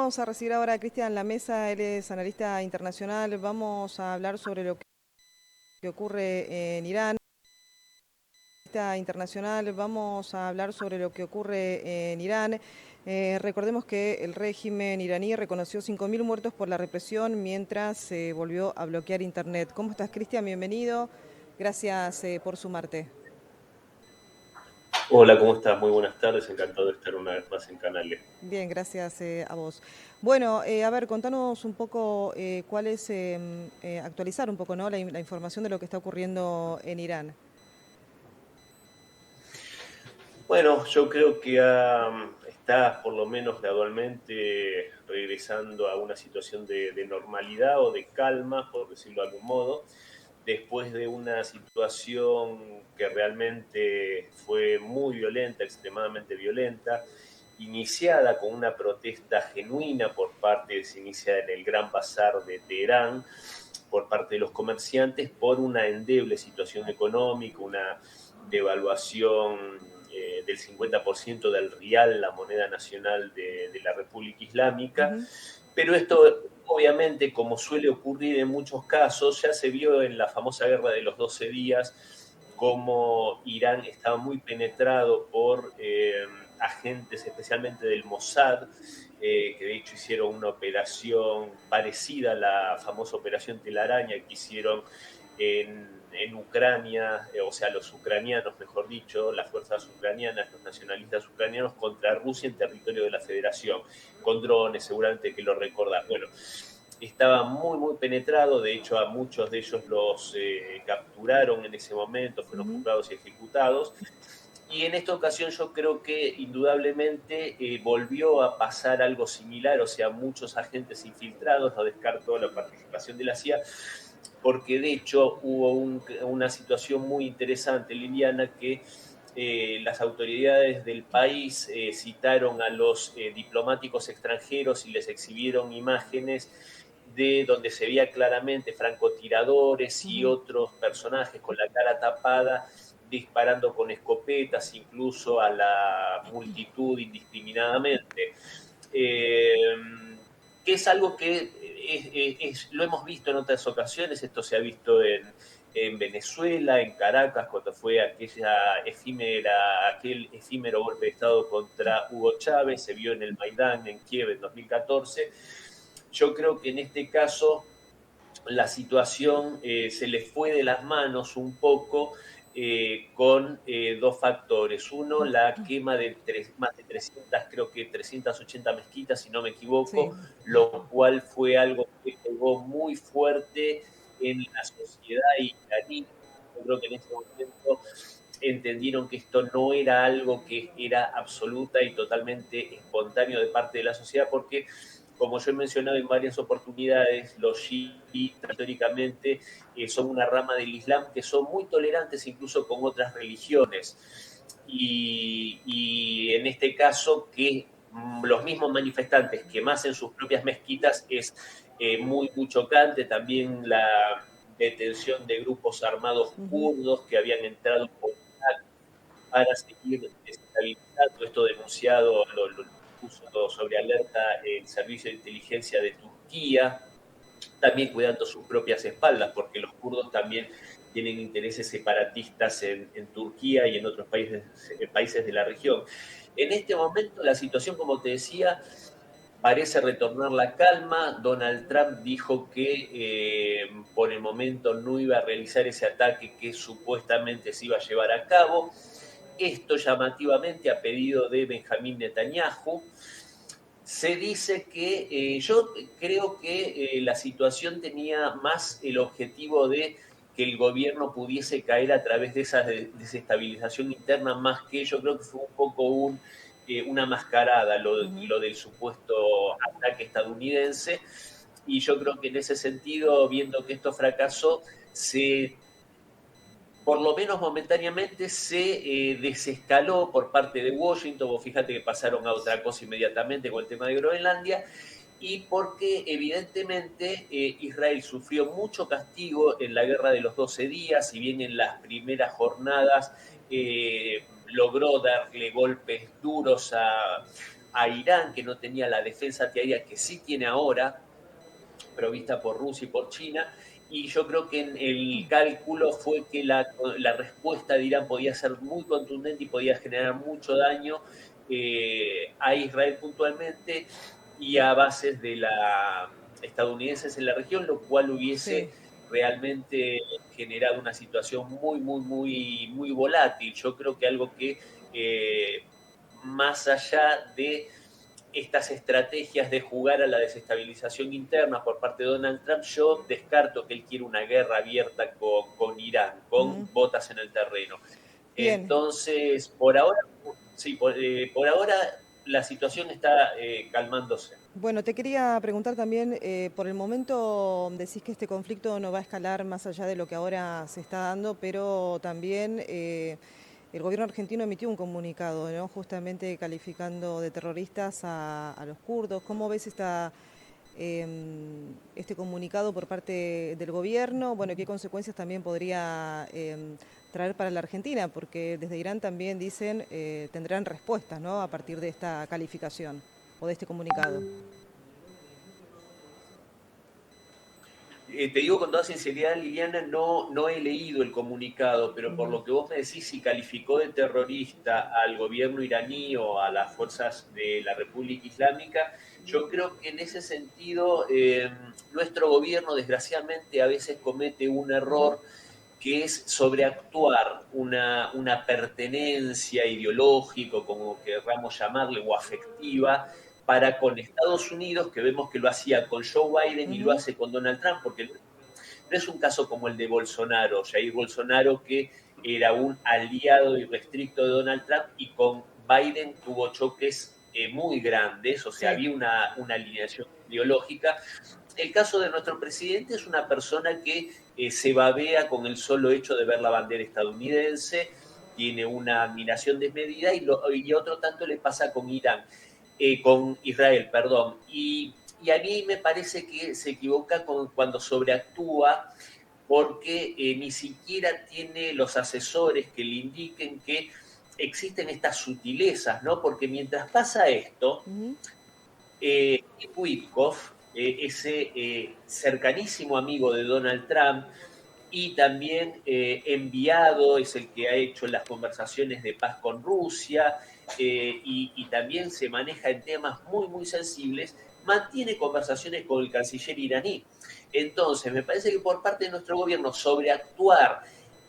Vamos a recibir ahora a Cristian Lamesa, él es analista internacional. Vamos a hablar sobre lo que ocurre en Irán. Internacional, vamos a hablar sobre lo que ocurre en Irán. Recordemos que el régimen iraní reconoció 5.000 muertos por la represión mientras se volvió a bloquear Internet. ¿Cómo estás, Cristian? Bienvenido. Gracias por sumarte. Hola, ¿cómo estás? Muy buenas tardes, encantado de estar una vez más en Canales. Bien, gracias a vos. Bueno, a ver, contanos un poco cuál es, actualizar un poco, ¿no? La información de lo que está ocurriendo en Irán. Bueno, yo creo que está por lo menos gradualmente regresando a una situación de normalidad o de calma, por decirlo de algún modo, después de una situación que realmente fue muy violenta, extremadamente violenta, iniciada con una protesta genuina se inicia en el Gran Bazar de Teherán, por parte de los comerciantes por una endeble situación económica, una devaluación del 50% del rial, la moneda nacional de la República Islámica. Ujú. Pero esto, obviamente, como suele ocurrir en muchos casos, ya se vio en la famosa guerra de los 12 días, cómo Irán estaba muy penetrado por agentes, especialmente del Mossad, que de hecho hicieron una operación parecida a la famosa operación Telaraña que hicieron en Ucrania, o sea, los ucranianos, mejor dicho, las fuerzas ucranianas, los nacionalistas ucranianos contra Rusia en territorio de la Federación, con drones, seguramente que lo recordás. Bueno, estaba muy, muy penetrado, de hecho a muchos de ellos los capturaron en ese momento, fueron Ujú. juzgados y ejecutados. Y en esta ocasión yo creo que indudablemente volvió a pasar algo similar, o sea, muchos agentes infiltrados, no descarto la participación de la CIA, porque de hecho hubo una situación muy interesante, Liliana, que las autoridades del país citaron a los diplomáticos extranjeros y les exhibieron imágenes de donde se veía claramente francotiradores y Ujú. otros personajes con la cara tapada disparando con escopetas incluso a la multitud indiscriminadamente. Eh, que es algo que lo hemos visto en otras ocasiones, esto se ha visto en Venezuela, en Caracas, cuando fue aquel efímero golpe de Estado contra Hugo Chávez, se vio en el Maidán, en Kiev en 2014. Yo creo que en este caso la situación se les fue de las manos un poco con dos factores. Uno, la quema de más de 300, creo que 380 mezquitas, si no me Sí. equivoco, lo cual fue algo que pegó muy fuerte en la sociedad iraní. Yo creo que en ese momento entendieron que esto no era algo que era absoluta y totalmente espontáneo de parte de la sociedad, porque como yo he mencionado en varias oportunidades, los chiitas históricamente son una rama del Islam que son muy tolerantes incluso con otras religiones. Y en este caso que los mismos manifestantes quemasen sus propias mezquitas es muy, muy chocante. También la detención de grupos armados Ujú. kurdos que habían entrado por para seguir desestabilizando. Esto denunciado, lo puso sobre alerta el Servicio de Inteligencia de Turquía, también cuidando sus propias espaldas, porque los kurdos también tienen intereses separatistas en Turquía y en otros países de la región. En este momento la situación, como te decía, parece retornar la calma. Donald Trump dijo que por el momento no iba a realizar ese ataque que supuestamente se iba a llevar a cabo. Esto llamativamente a pedido de Benjamín Netanyahu. Se dice que yo creo que la situación tenía más el objetivo de que el gobierno pudiese caer a través de esa desestabilización interna, más que yo creo que fue un poco una mascarada Ujú. lo del supuesto ataque estadounidense. Y yo creo que en ese sentido, viendo que esto fracasó, se por lo menos momentáneamente se desescaló por parte de Washington. Vos fíjate que pasaron a otra cosa inmediatamente con el tema de Groenlandia, y porque evidentemente Israel sufrió mucho castigo en la guerra de los 12 días, si bien en las primeras jornadas logró darle golpes duros a Irán, que no tenía la defensa antiaérea que sí tiene ahora, provista por Rusia y por China, y yo creo que el cálculo fue que la respuesta de Irán podía ser muy contundente y podía generar mucho daño a Israel puntualmente y a bases de la estadounidenses en la región, lo cual Sí. hubiese realmente generado una situación muy volátil. Yo creo que algo que más allá de estas estrategias de jugar a la desestabilización interna por parte de Donald Trump, yo descarto que él quiere una guerra abierta con Irán, con botas en el terreno. Bien. Entonces, por ahora, sí, por ahora la situación está calmándose. Bueno, te quería preguntar también, por el momento decís que este conflicto no va a escalar más allá de lo que ahora se está dando, pero también el gobierno argentino emitió un comunicado, ¿no? Justamente calificando de terroristas a los kurdos. ¿Cómo ves este comunicado por parte del gobierno? Bueno, ¿qué consecuencias también podría traer para la Argentina? Porque desde Irán también dicen tendrán respuestas, ¿no? A partir de esta calificación o de este comunicado. Te digo con toda sinceridad, Liliana, no he leído el comunicado, pero por Ujú. lo que vos me decís, si calificó de terrorista al gobierno iraní o a las fuerzas de la República Islámica, yo creo que en ese sentido nuestro gobierno desgraciadamente a veces comete un Ujú. error que es sobreactuar una pertenencia ideológica, como querramos llamarle, o afectiva, para con Estados Unidos, que vemos que lo hacía con Joe Biden y lo Ujú. hace con Donald Trump, porque no es un caso como el de Bolsonaro, Jair Bolsonaro, que era un aliado irrestricto de Donald Trump y con Biden tuvo choques muy grandes, o sea, Sí. había una alineación ideológica. El caso de nuestro presidente es una persona que se babea con el solo hecho de ver la bandera estadounidense, tiene una admiración desmedida y otro tanto le pasa con Irán, con Israel, perdón. Y a mí me parece que se equivoca cuando sobreactúa porque ni siquiera tiene los asesores que le indiquen que existen estas sutilezas, ¿no? Porque mientras pasa esto, Ujú. Witkoff, ese cercanísimo amigo de Donald Trump y también enviado, es el que ha hecho las conversaciones de paz con Rusia y también se maneja en temas muy sensibles, mantiene conversaciones con el canciller iraní. Entonces, me parece que por parte de nuestro gobierno sobreactuar,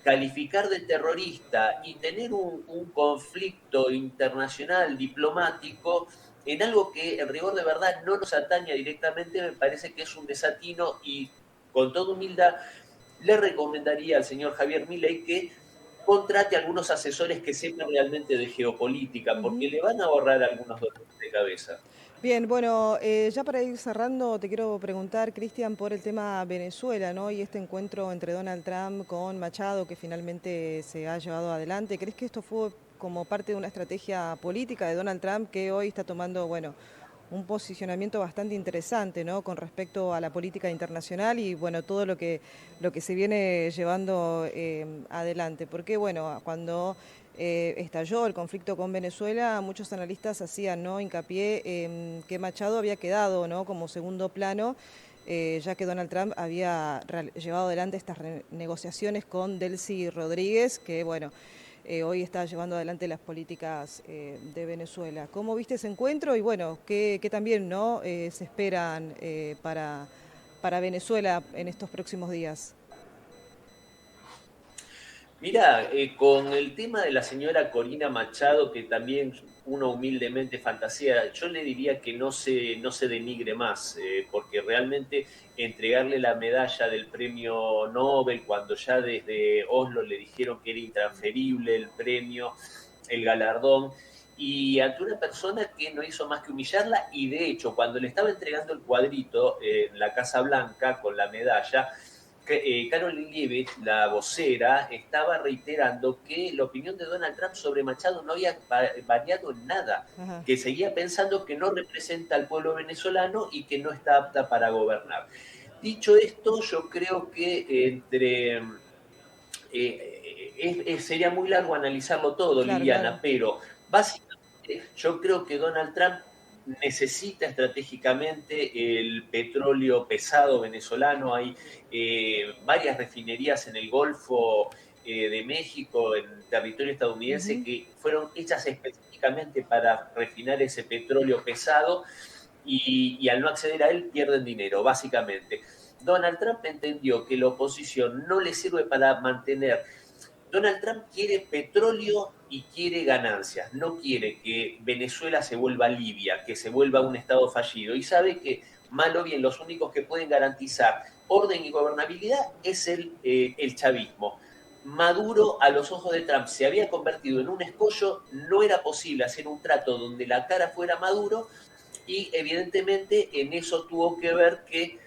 calificar de terrorista y tener un conflicto internacional diplomático en algo que en rigor de verdad no nos atañe directamente, me parece que es un desatino y con toda humildad le recomendaría al señor Javier Milei que contrate algunos asesores que sepan realmente de geopolítica, porque Ujú. le van a ahorrar algunos dolores de cabeza. Bien, bueno, ya para ir cerrando, te quiero preguntar, Cristian, por el tema Venezuela, ¿no? Y este encuentro entre Donald Trump con Machado que finalmente se ha llevado adelante. ¿Crees que esto fue como parte de una estrategia política de Donald Trump que hoy está tomando, bueno, un posicionamiento bastante interesante, ¿no? Con respecto a la política internacional y, bueno, todo lo que se viene llevando adelante? Porque, bueno, cuando estalló el conflicto con Venezuela, muchos analistas hacían, ¿no?, hincapié en que Machado había quedado, ¿no?, como segundo plano, ya que Donald Trump había llevado adelante estas negociaciones con Delcy Rodríguez, que bueno, hoy está llevando adelante las políticas de Venezuela. ¿Cómo viste ese encuentro? Y bueno, ¿qué también, ¿no?, se esperan para Venezuela en estos próximos días? Mira, con el tema de la señora Corina Machado, que también uno humildemente fantasea, yo le diría que no se denigre más, porque realmente entregarle la medalla del premio Nobel, cuando ya desde Oslo le dijeron que era intransferible el premio, el galardón, y ante una persona que no hizo más que humillarla, y de hecho, cuando le estaba entregando el cuadrito en la Casa Blanca con la medalla, Caroline Leavitt, la vocera, estaba reiterando que la opinión de Donald Trump sobre Machado no había variado en nada, Ajá. que seguía pensando que no representa al pueblo venezolano y que no está apta para gobernar. Dicho esto, yo creo que sería muy largo analizarlo todo, Claro, Liliana, claro. pero básicamente yo creo que Donald Trump necesita estratégicamente el petróleo pesado venezolano. Hay varias refinerías en el Golfo de México, en territorio estadounidense, que fueron hechas específicamente para refinar ese petróleo pesado y al no acceder a él pierden dinero, básicamente. Donald Trump entendió que la oposición no le sirve para mantener. Donald Trump quiere petróleo y quiere ganancias, no quiere que Venezuela se vuelva Libia, que se vuelva un estado fallido, y sabe que, mal o bien, los únicos que pueden garantizar orden y gobernabilidad es el chavismo. Maduro, a los ojos de Trump, se había convertido en un escollo, no era posible hacer un trato donde la cara fuera Maduro, y evidentemente en eso tuvo que ver que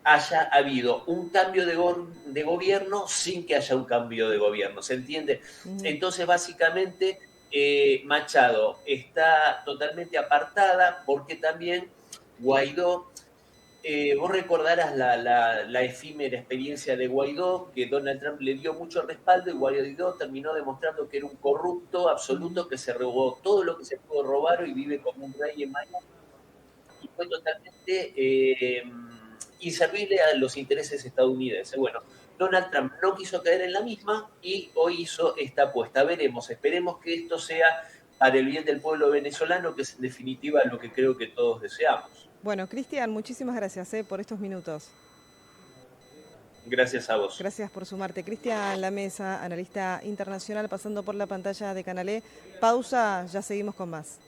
haya habido un cambio de gobierno sin que haya un cambio de gobierno, ¿se entiende? Entonces, básicamente, Machado está totalmente apartada porque también Guaidó, vos recordarás la efímera experiencia de Guaidó, que Donald Trump le dio mucho respaldo y Guaidó terminó demostrando que era un corrupto absoluto, que se robó todo lo que se pudo robar y vive como un rey en Miami, y fue totalmente inservible a los intereses estadounidenses. Bueno, Donald Trump no quiso caer en la misma y hoy hizo esta apuesta. Veremos, esperemos que esto sea para el bien del pueblo venezolano, que es en definitiva lo que creo que todos deseamos. Bueno, Cristian, muchísimas gracias por estos minutos. Gracias a vos. Gracias por sumarte. Cristian Lamesa, analista internacional, pasando por la pantalla de Canal E. Pausa, ya seguimos con más.